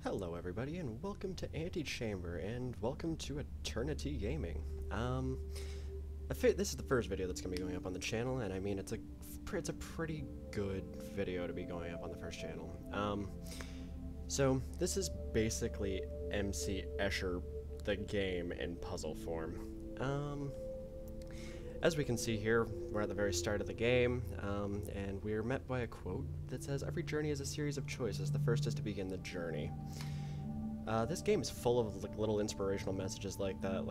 Hello everybody and welcome to Antichamber and welcome to EterniTea Gaming. This is the first video that's going to be going up on the channel, and I mean it's a pretty good video to be going up on the first channel. So this is basically MC Escher the game in puzzle form. As we can see here, we're at the very start of the game, and we're met by a quote that says, "Every journey is a series of choices. The first is to begin the journey." This game is full of little inspirational messages like that,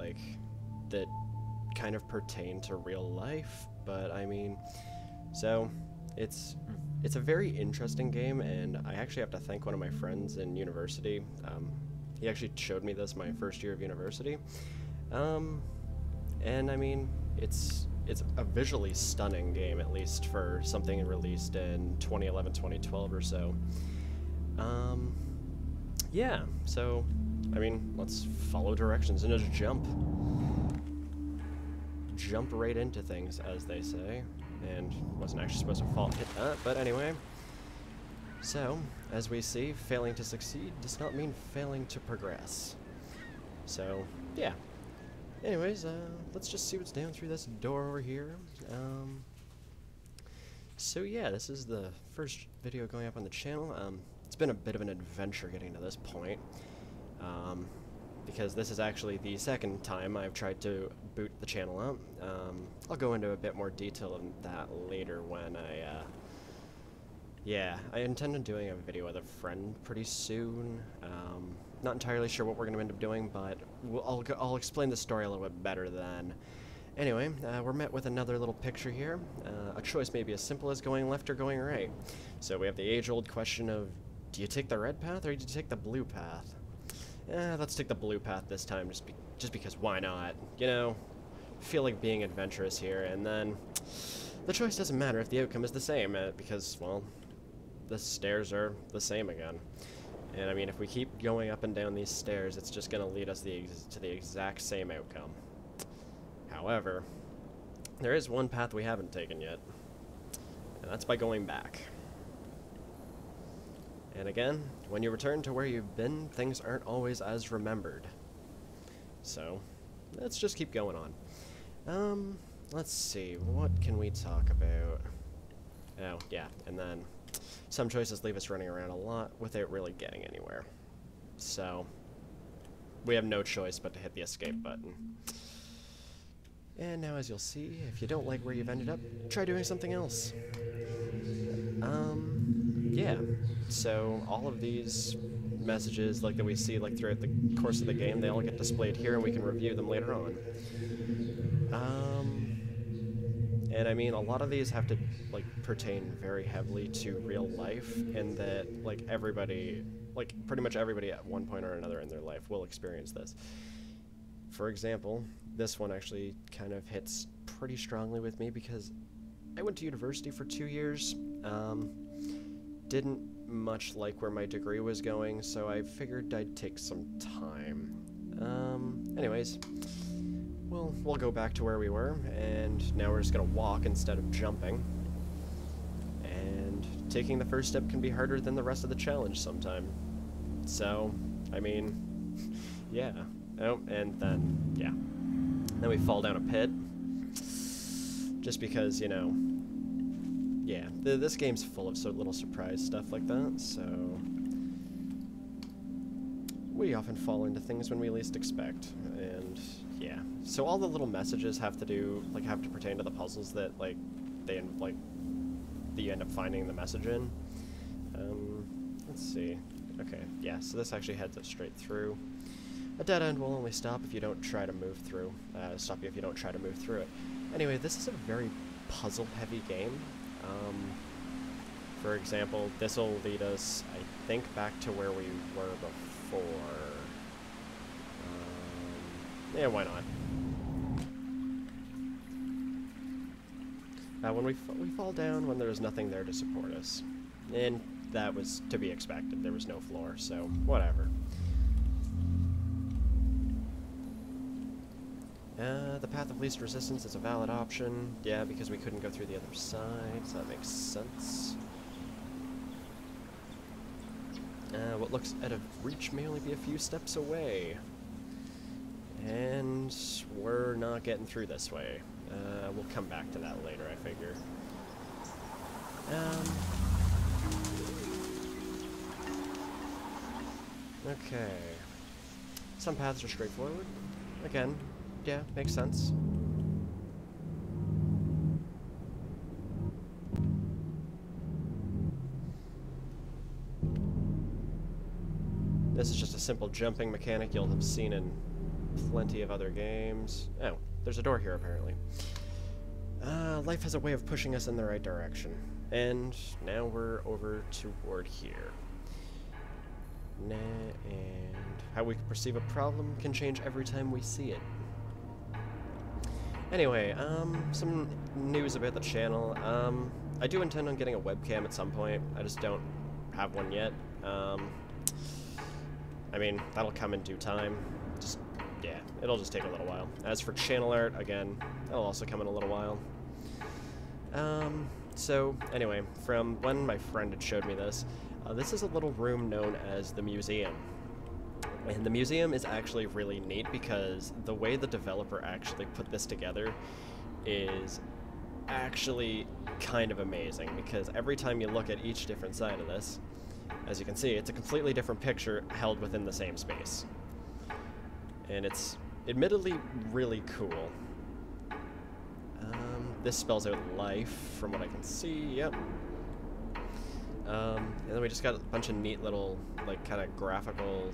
that kind of pertain to real life. But I mean, so it's a very interesting game, and I actually have to thank one of my friends in university. He actually showed me this my first year of university, and I mean, it's a visually stunning game, at least for something released in 2011, 2012 or so. Yeah, so, I mean, let's follow directions and just jump. Jump right into things, as they say. And wasn't actually supposed to hit that, but anyway. So, as we see, failing to succeed does not mean failing to progress. So, yeah. Anyways, let's just see what's down through this door over here. So yeah, this is the first video going up on the channel. It's been a bit of an adventure getting to this point, because this is actually the second time I've tried to boot the channel up. I'll go into a bit more detail on that later when I intend on doing a video with a friend pretty soon. Not entirely sure what we're going to end up doing, but I'll explain the story a little bit better then. Anyway, we're met with another little picture here. A choice may be as simple as going left or going right. So we have the age-old question of, do you take the red path or do you take the blue path? Let's take the blue path this time, just because why not? You know, feel like being adventurous here, and then the choice doesn't matter if the outcome is the same, because, well, the stairs are the same again. And I mean, if we keep going up and down these stairs, it's just going to lead us to the exact same outcome. However, there is one path we haven't taken yet, and that's by going back. And again, when you return to where you've been, things aren't always as remembered. So, let's just keep going on. Let's see, what can we talk about? Oh, yeah, and then some choices leave us running around a lot without really getting anywhere. So, we have no choice but to hit the escape button. And now, as you'll see, if you don't like where you've ended up, try doing something else. Yeah, so all of these messages that we see throughout the course of the game, they all get displayed here, and we can review them later on. And I mean, a lot of these have to pertain very heavily to real life, and that everybody, pretty much everybody at one point or another in their life will experience this. For example, this one actually kind of hits pretty strongly with me because I went to university for 2 years. Didn't much like where my degree was going, so I figured I'd take some time. Anyways, we'll go back to where we were, and now we're just gonna walk instead of jumping. And taking the first step can be harder than the rest of the challenge sometime. So, I mean, yeah. Oh, and then, yeah. Then we fall down a pit. Just because, you know, yeah, this game's full of so little surprise stuff like that, so we often fall into things when we least expect, and yeah. So all the little messages have to pertain to the puzzles that that you end up finding the message in. Let's see. Okay, yeah. So this actually heads us straight through. A dead end will only stop if you don't try to move through. Stop you if you don't try to move through it. Anyway, this is a very puzzle-heavy game. For example, this will lead us, I think, back to where we were before. Yeah, why not? When we fall down when there's nothing there to support us. And that was to be expected. There was no floor, so whatever. The path of least resistance is a valid option. Yeah, because we couldn't go through the other side, so that makes sense. What looks out of reach may only be a few steps away. And we're not getting through this way. We'll come back to that later, I figure. Okay. Some paths are straightforward. Again, yeah, makes sense. This is just a simple jumping mechanic you'll have seen in plenty of other games. Oh, there's a door here apparently. Life has a way of pushing us in the right direction. And now we're over toward here. And how we perceive a problem can change every time we see it. Anyway, some news about the channel. I do intend on getting a webcam at some point. I just don't have one yet. I mean, that'll come in due time. Just, yeah, it'll just take a little while. As for channel art, again, that'll also come in a little while. So, anyway, from when my friend had showed me this, this is a little room known as the museum. And the museum is actually really neat because the way the developer actually put this together is actually kind of amazing, because every time you look at each different side of this, as you can see, it's a completely different picture held within the same space. And it's admittedly really cool. This spells out life, from what I can see, yep. And then we just got a bunch of neat little, like, kind of graphical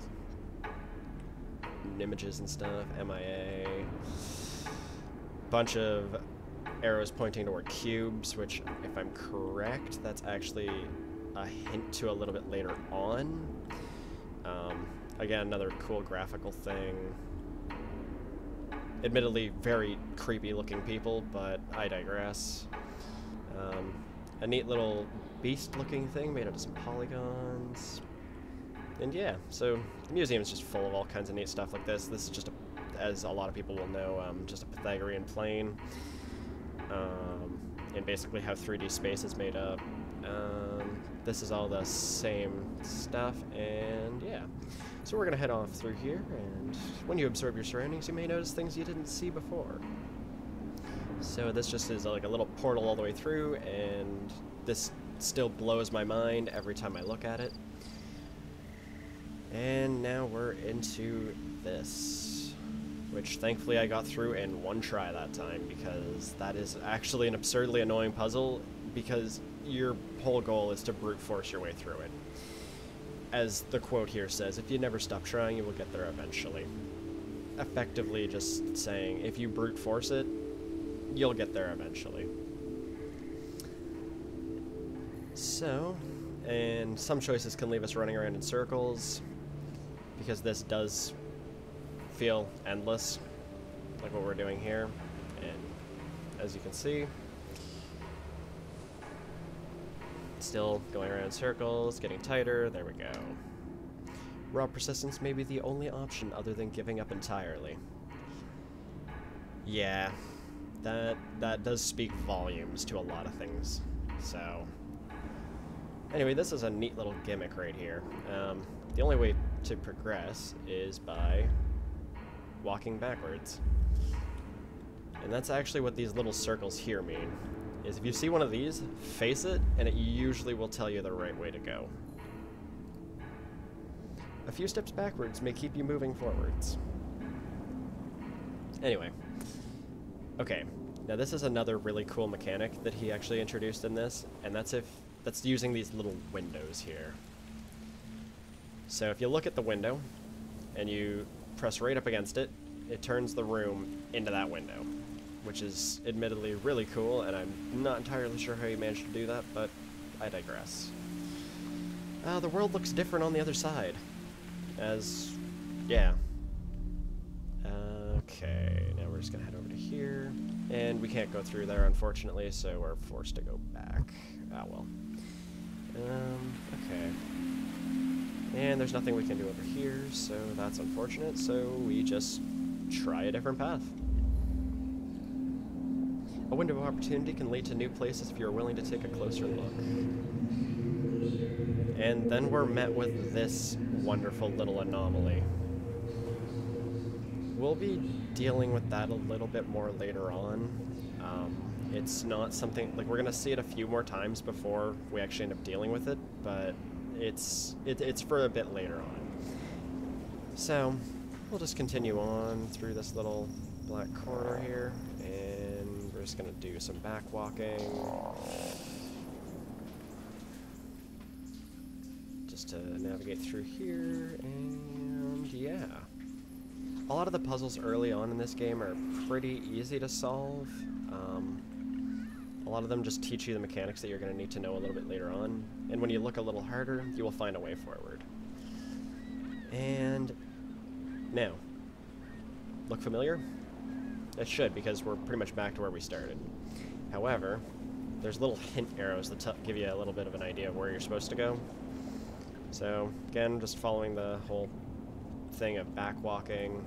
images and stuff, MIA. Bunch of arrows pointing toward cubes, which, if I'm correct, that's actually a hint to a little bit later on. Again, another cool graphical thing. Admittedly, very creepy looking people, but I digress. A neat little beast looking thing made out of some polygons. And yeah, so the museum is just full of all kinds of neat stuff like this. This is just, as a lot of people will know, just a Pythagorean plane. And basically how 3D space is made up. This is all the same stuff, and yeah. So we're gonna head off through here, and when you observe your surroundings, you may notice things you didn't see before. So this just is like a little portal all the way through, and this still blows my mind every time I look at it. And now we're into this, which thankfully I got through in one try that time, because that is actually an absurdly annoying puzzle, because your whole goal is to brute force your way through it. As the quote here says, if you never stop trying, you will get there eventually. Effectively just saying, if you brute force it, you'll get there eventually. So, and some choices can leave us running around in circles, because this does feel endless, like what we're doing here. And as you can see, still going around in circles, getting tighter, there we go. Raw persistence may be the only option other than giving up entirely. Yeah, that does speak volumes to a lot of things, so. Anyway, this is a neat little gimmick right here. The only way to progress is by walking backwards. And that's actually what these little circles here mean. Is if you see one of these, face it, and it usually will tell you the right way to go. A few steps backwards may keep you moving forwards. Anyway. Okay, now this is another really cool mechanic that he actually introduced in this, and that's using these little windows here. So if you look at the window, and you press right up against it, it turns the room into that window, which is admittedly really cool, and I'm not entirely sure how you managed to do that, but I digress. The world looks different on the other side. Yeah. Okay, now we're just gonna head over to here. And we can't go through there, unfortunately, so we're forced to go back. Ah, well. Okay. And there's nothing we can do over here, so that's unfortunate, so we just try a different path. A window of opportunity can lead to new places if you're willing to take a closer look. And then we're met with this wonderful little anomaly. We'll be dealing with that a little bit more later on. It's not something, like, we're going to see it a few more times before we actually end up dealing with it, but it's for a bit later on. So, we'll just continue on through this little black corridor here, and we're just going to do some back walking. Just to navigate through here, and yeah. A lot of the puzzles early on in this game are pretty easy to solve. A lot of them just teach you the mechanics that you're going to need to know a little bit later on, and when you look a little harder, you will find a way forward. And now, look familiar? It should, because we're pretty much back to where we started. However, there's little hint arrows that give you a little bit of an idea of where you're supposed to go. So, again, just following the whole thing of back walking,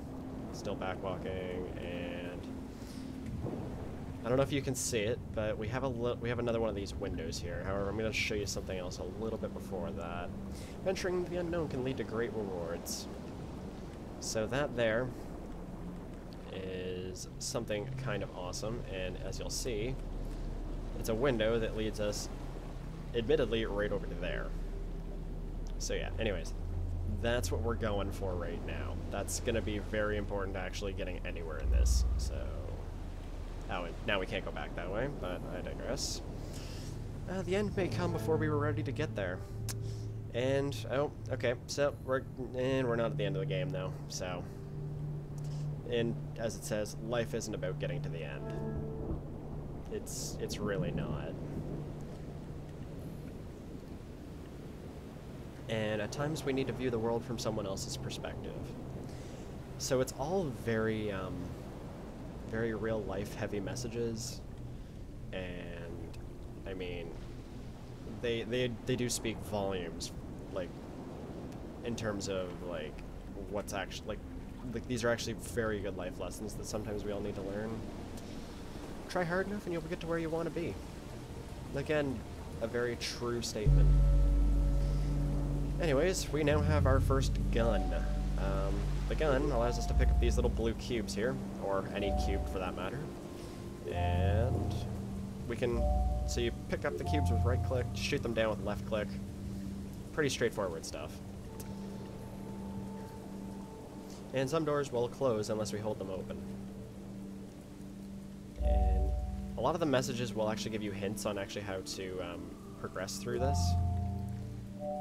still back walking, and I don't know if you can see it, but we have another one of these windows here. However, I'm going to show you something else a little bit before that. Venturing the unknown can lead to great rewards. So that there is something kind of awesome, and as you'll see, it's a window that leads us, admittedly, right over to there. So yeah, anyways, that's what we're going for right now. That's going to be very important to actually getting anywhere in this, so... Oh, and now we can't go back that way, but I digress. The end may come before we were ready to get there. And, oh, okay, so we're not at the end of the game, though, so... And, as it says, life isn't about getting to the end. It's really not. And at times we need to view the world from someone else's perspective. So it's all very, very real-life heavy messages, and, I mean, they do speak volumes, like, in terms of, like, what's actually, like, these are actually very good life lessons that sometimes we all need to learn. Try hard enough and you'll get to where you want to be. Again, a very true statement. Anyways, we now have our first gun. The gun allows us to pick up these little blue cubes here, or any cube for that matter. And we can, so you pick up the cubes with right click, shoot them down with left click. Pretty straightforward stuff. And some doors will close unless we hold them open. And a lot of the messages will actually give you hints on actually how to progress through this.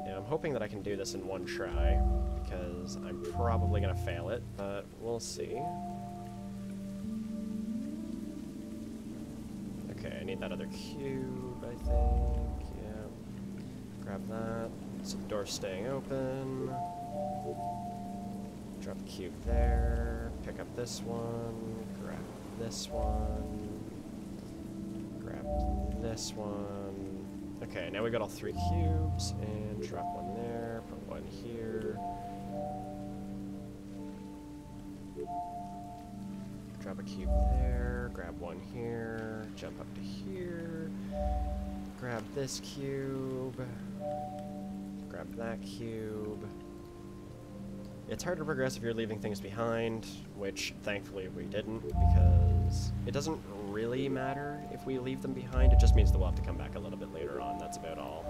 Yeah, I'm hoping that I can do this in one try, because I'm probably going to fail it, but we'll see. Okay, I need that other cube, I think. Yeah. Grab that. So the door's staying open. Drop the cube there. Pick up this one. Grab this one. Grab this one. Okay, now we got all three cubes, and drop one there, put one here. Drop a cube there, grab one here, jump up to here, grab this cube, grab that cube. It's hard to progress if you're leaving things behind, which thankfully we didn't, because it doesn't really matter if we leave them behind, it just means that we'll have to come back a little bit later on, that's about all.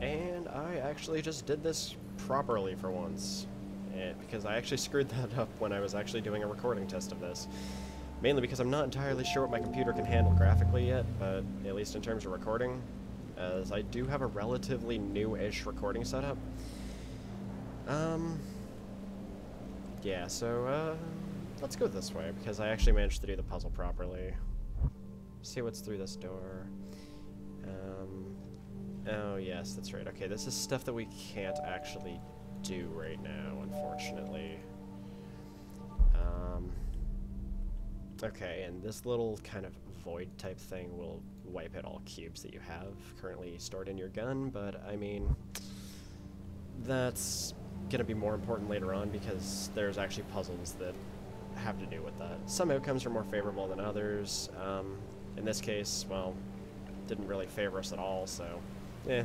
And I actually just did this properly for once. Because I actually screwed that up when I was actually doing a recording test of this. Mainly because I'm not entirely sure what my computer can handle graphically yet, but at least in terms of recording, as I do have a relatively new-ish recording setup. Yeah, so, let's go this way, because I actually managed to do the puzzle properly. See what's through this door. Oh yes, that's right. Okay, this is stuff that we can't actually do right now, unfortunately. Okay, and this little kind of void type thing will wipe out all cubes that you have currently stored in your gun, but I mean, that's going to be more important later on because there's actually puzzles that have to do with that. Some outcomes are more favorable than others. In this case, well, didn't really favor us at all, so yeah.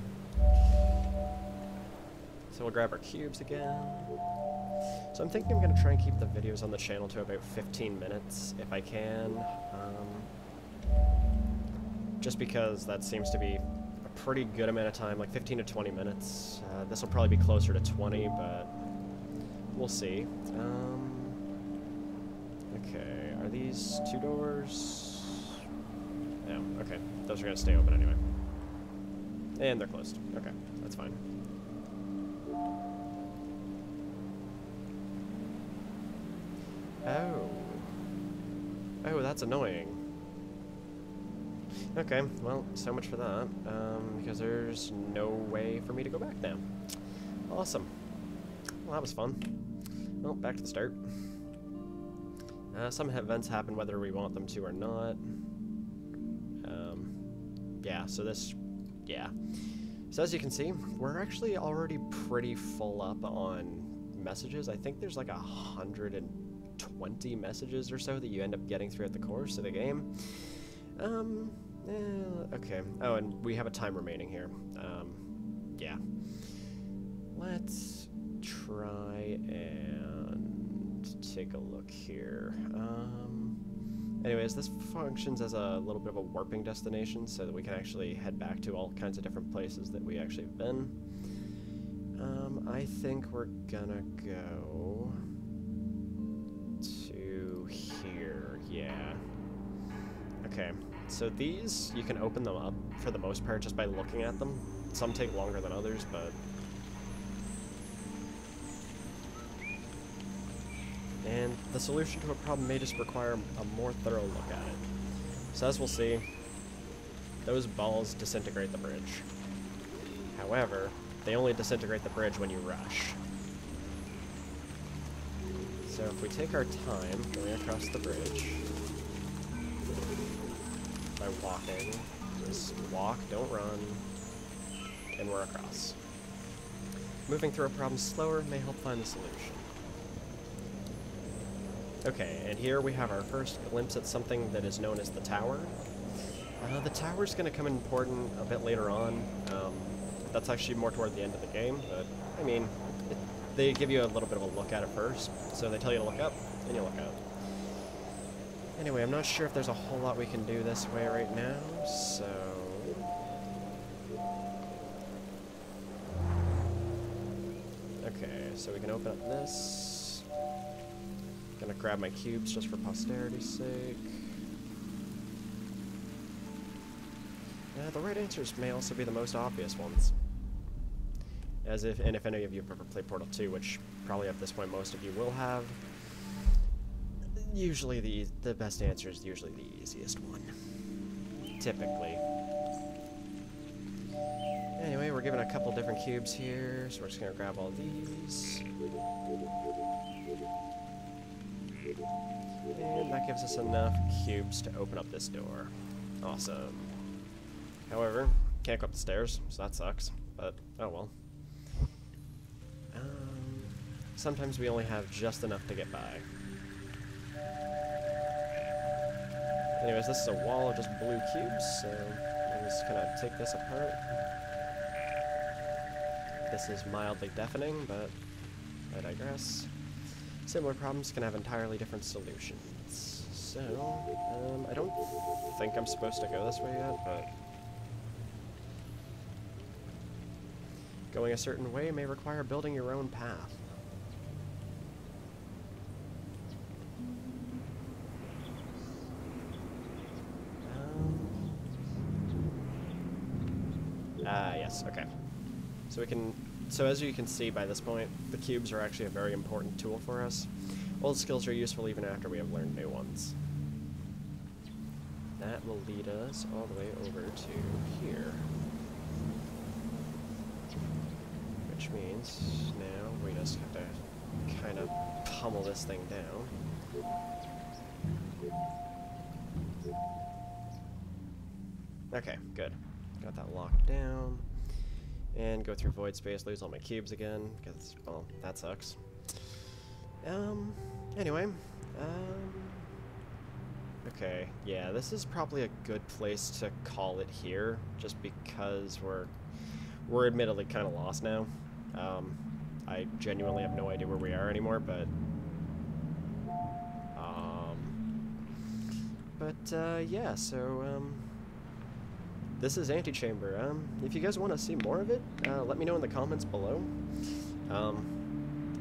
So we'll grab our cubes again. So I'm thinking I'm going to try and keep the videos on the channel to about 15 minutes if I can. Just because that seems to be a pretty good amount of time, like 15 to 20 minutes. This will probably be closer to 20, but we'll see. Okay, are these 2 doors? No, okay. Those are going to stay open anyway. And they're closed. Okay, that's fine. Oh. Oh, that's annoying. Okay, well, so much for that, because there's no way for me to go back now. Awesome. Well, that was fun. Well, back to the start. Some events happen whether we want them to or not. Yeah, so this... yeah. So as you can see, we're actually already pretty full up on messages. I think there's like 120 messages or so that you end up getting throughout the course of the game. Okay. Oh, and we have a time remaining here. Yeah. Let's try and take a look here. Anyways, this functions as a little bit of a warping destination so that we can actually head back to all kinds of different places that we actually have been. I think we're gonna go to here, yeah. Okay, so these, you can open them up for the most part just by looking at them. Some take longer than others, but... and the solution to a problem may just require a more thorough look at it. So as we'll see, those balls disintegrate the bridge. However, they only disintegrate the bridge when you rush. So if we take our time going across the bridge by walking, just walk, don't run, and we're across. Moving through a problem slower may help find the solution. Okay, and here we have our first glimpse at something that is known as the tower. The tower's going to come important a bit later on. That's actually more toward the end of the game, but, I mean, they give you a little bit of a look at it first, so they tell you to look up, and you look up. Anyway, I'm not sure if there's a whole lot we can do this way right now, so... okay, so we can open up this. Gonna grab my cubes just for posterity's sake. The right answers may also be the most obvious ones. If any of you have ever played Portal 2, which probably at this point most of you will have, usually the best answer is usually the easiest one. Typically. Anyway, we're given a couple different cubes here, so we're just gonna grab all these. And that gives us enough cubes to open up this door. Awesome. However, can't go up the stairs, so that sucks, but oh well. Sometimes we only have just enough to get by. Anyways, this is a wall of just blue cubes, so I'm just gonna take this apart. This is mildly deafening, but I digress. Similar problems can have entirely different solutions. So, I don't think I'm supposed to go this way yet, but... going a certain way may require building your own path. Yes, okay. So as you can see by this point, the cubes are actually a very important tool for us. Old skills are useful even after we have learned new ones. That will lead us all the way over to here. Which means now we just have to kind of pummel this thing down. Okay, good. Got that locked down. And go through void space, lose all my cubes again, because, well, that sucks. Anyway, okay, yeah, this is probably a good place to call it here, just because we're admittedly kind of lost now. I genuinely have no idea where we are anymore, but yeah, so, this is Antichamber. If you guys want to see more of it, let me know in the comments below.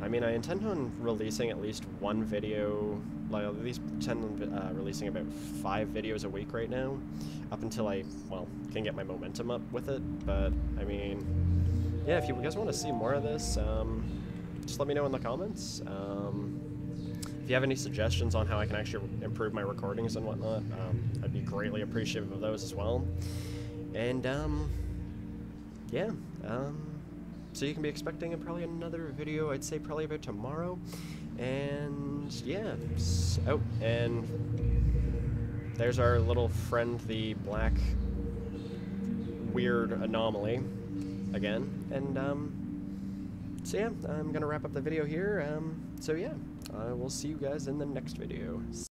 I mean, I intend on releasing at least one video, like at least releasing about 5 videos a week right now, up until I, well, can get my momentum up with it. But, I mean, yeah, if you guys want to see more of this, just let me know in the comments. If you have any suggestions on how I can actually improve my recordings and whatnot, I'd be greatly appreciative of those as well. And, yeah, so you can be expecting probably another video, I'd say probably about tomorrow. And, yeah, oh, and there's our little friend, the black weird anomaly, again. And, so yeah, I'm gonna wrap up the video here. So yeah, I will see you guys in the next video.